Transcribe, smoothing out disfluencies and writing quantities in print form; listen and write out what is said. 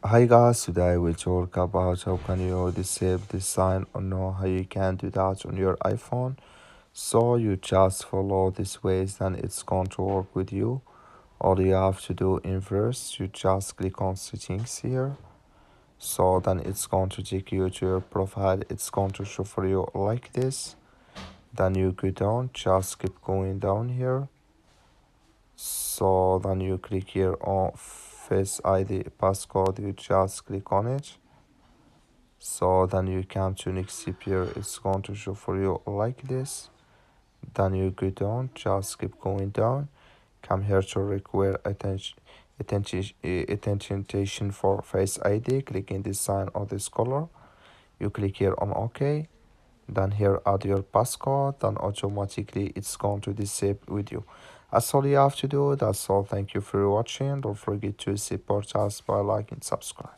Hi guys, today we talk about how can you disable this sign or know how you can do that on your iPhone. So you just follow this ways and it's going to work with you. All you have to do in first, you just click on settings here. So then it's going to take you to your profile. It's going to show for you like this. Then you go down, just keep going down here. So then you click here on Face ID passcode, you just click on it. So then you come to next here, it's going to show for you like this. Then you go down, just keep going down, come here to require authentication for Face ID, click in this sign or this color, you click here on OK, then here add your passcode, then automatically it's going to disable with you. That's all you have to do. That's all. Thank you for watching. Don't forget to support us by liking and subscribe.